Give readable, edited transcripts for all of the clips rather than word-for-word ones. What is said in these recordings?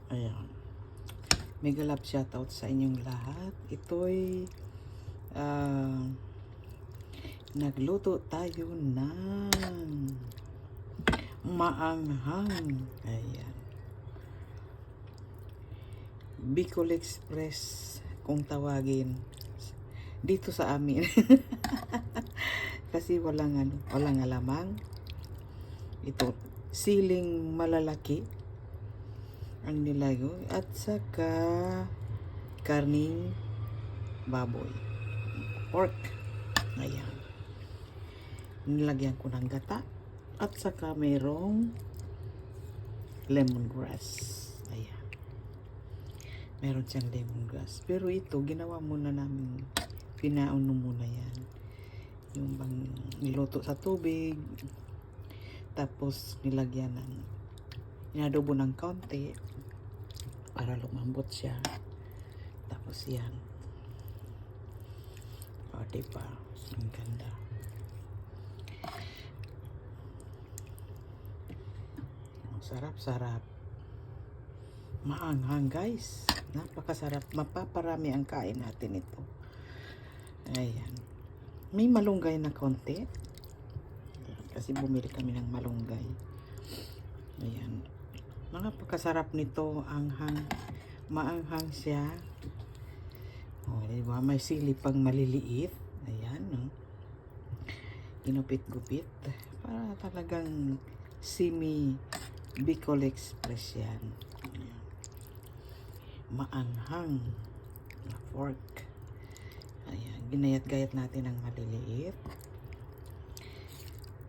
Ayan. Mega love shoutout sa inyong lahat. Ito'y nagluto tayo ng maanghang. Ayan. Bicol Express kung tawagin dito sa amin. Kasi walang alamang. Ito, siling malalaki ang nilago at saka karning baboy, pork. Ayan. Nilagyan ko ng gata at saka mayroong lemongrass. Ayan. Meron siyang lemongrass. Pero ito, ginawa muna namin, pinauno muna yan. Yung bang niluto sa tubig, tapos nilagyan ng, inadobo ng kaunti para lumambot siya. Tapos yan. O, diba? Ang ganda. Sarap-sarap. Maanghang, guys. Napakasarap. Mapaparami ang kain natin ito. Ayan. May malunggay na konti. Ayan. Kasi bumili kami ng malunggay. Ayan. Napakasarap nito. Anghang. Maanghang siya. O, diba? May sili pang maliliit. Ayan, no? Ginupit-gupit. Para talagang simi Bicol Express yan. Ayan. Maanghang na pork. Ayan. Ginayat-gayat natin ng maliliit.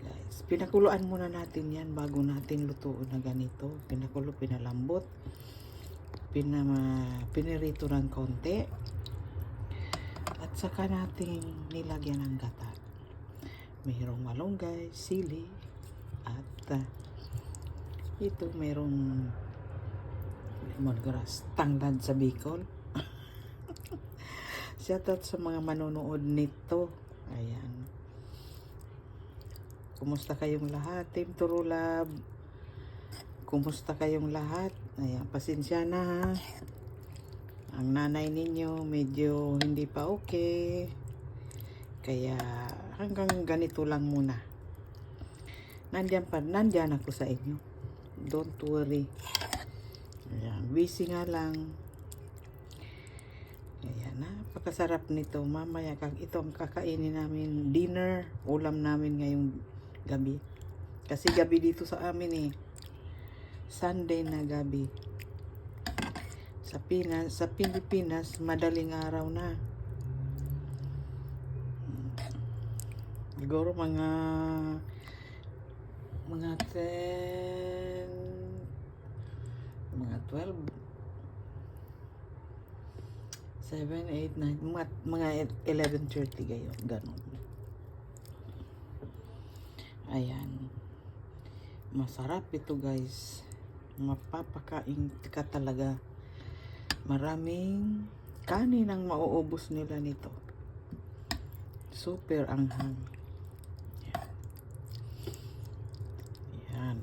Guys, pinakuluan muna natin yan bago natin lutuin na ganito. Pinakulo, pinalambot. Pinirito ng konti. At saka natin nilagyan ng gata. Mayroong malunggay, sili, at ito mayroong lemongrass. Tanglad sa Bicol. Shoutout sa mga manonood nito. Ayan. Kumusta kayong lahat? Team Turulab. Kumusta kayong lahat? Ayan, pasensya na ha. Ang nanay ninyo medyo hindi pa okay. Kaya hanggang ganito lang muna. Nandyan ako sa inyo. Don't worry. Ayan, busy nga lang. Ayan, napakasarap nito. Mamaya ito ang kakainin namin dinner, ulam namin ngayong gabi. Kasi gabi dito sa amin eh. Sunday na gabi. Sa Pilipinas, madaling araw na. Siguro mga 12, 7, 8, 9, mga 11:30 gayon, ganun. Ayan. Masarap ito, guys. Mapapakain ka talaga. Maraming kanin ang mauubos nila nito. Super anghang. Yan.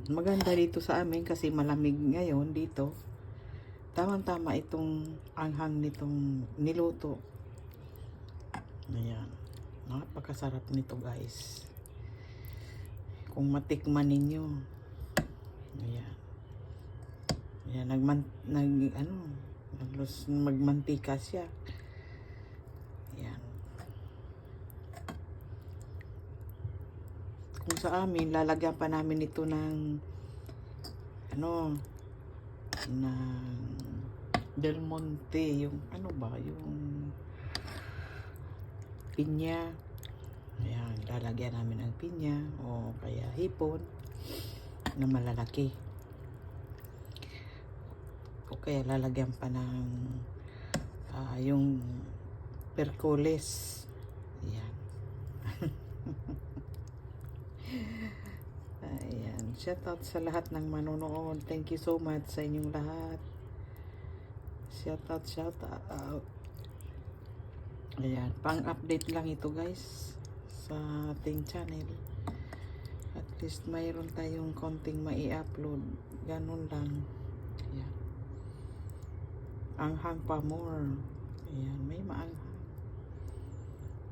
Maganda dito sa amin kasi malamig ngayon dito. Tamang-tama itong anghang nitong niluto. Ayan. Napakasarap nito, guys. Kung matikman ninyo. Ayan. Ayan, magmantika siya. Ayan. Kung sa amin, lalagyan pa namin ito ng ng Del Monte, yung yung pinya. Ayan, lalagyan namin ng pinya o kaya hipon na malalaki. O kaya lalagyan pa ng yung percoles. Ayan. Ayan. Shoutout sa lahat ng manonood. Thank you so much sa inyong lahat. Shoutout. Ayan. Pang-update lang ito, guys, sa ating channel. At least mayroon tayong konting mai-upload. Ganun lang. Ayan. Anghang pa more. Ayan, may maanghang.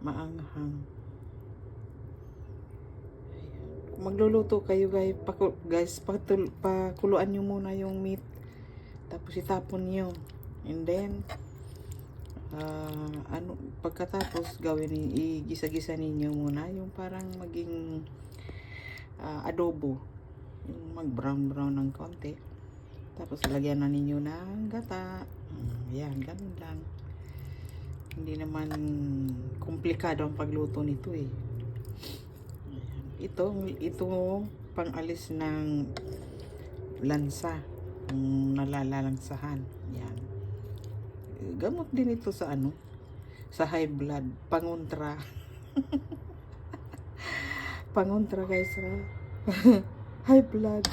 Maanghang. Ayan. Kung magluluto kayo guys, pakuluan nyo muna yung meat. Tapos itapon nyo. And then, pagkatapos gawin, igisa-gisa ninyo muna yung parang maging adobo. Yung mag-brown ng konti. Tapos lagyan na ninyo ng gata. Yan, ganun lang. Hindi naman komplikado ang pagluto nito eh. Ayan. Ito pang-alis ng lansa. Kung nalalansahan. Yan. Gamot din ito sa sa high blood. Pangontra. Pangontra guys sa high blood.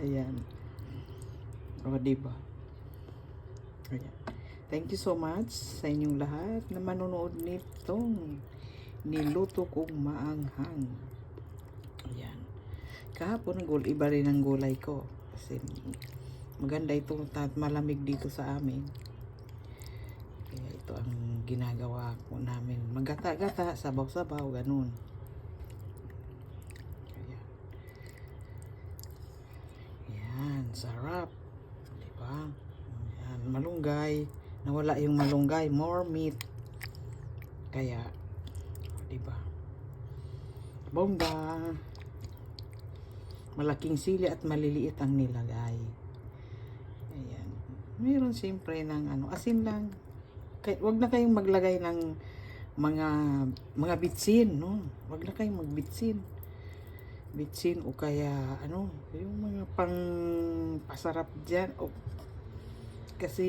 Ayan. O, diba? Ayan. Thank you so much sa inyong lahat na manonood nitong niluto kong maanghang. Ayan. Kahapon, iba rin ang gulay ko. Kasi maganda ito at malamig dito sa amin. Kaya ito ang ginagawa ko namin. Maggata-gata, sabaw-sabaw, ganun. Ayan. Ayan, sarap. Diba? Ayan, malunggay. Nawala yung malunggay. More meat. Kaya, diba? Bomba. Malaking sili at maliliit ang nilagay. Ayan. Mayroon siyempre ng asin lang. Wag na kayong maglagay ng mga bitsin, no? Wag na kayong magbitsin. Bitsin o kaya yung mga pang pasarap diyan kasi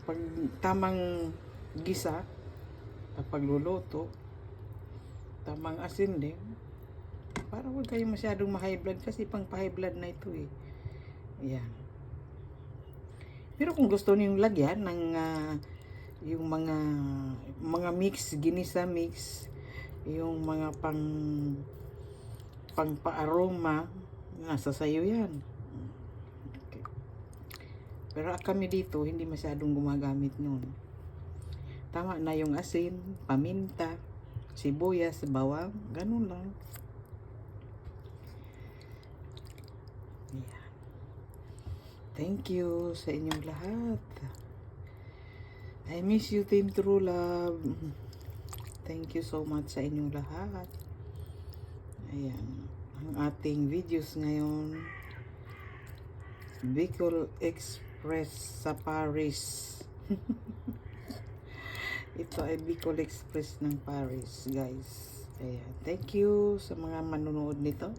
pag tamang gisa kapag luluto, tamang asin din. Para wag kayong masyadong ma-high blood kasi pang pa-high blood na ito eh. Ayan. Pero kung gusto niyo lagyan ng yung mga mix, ginisa mix, yung mga pang pa-aroma, nasa sayo yan. Okay. Pero kami dito, hindi masyadong gumagamit nun. Tama na yung asin, paminta, sibuyas, bawang, ganun lang. Ayan. Thank you sa inyong lahat. I miss you, Team True Love. Thank you so much sa inyong lahat. Ayan. Ang ating videos ngayon. Bicol Express sa Paris. Ito ay Bicol Express ng Paris, guys. Ayan. Thank you sa mga manonood nito.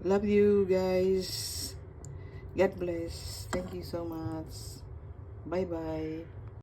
Love you, guys. God bless. Thank you so much. Bye-bye.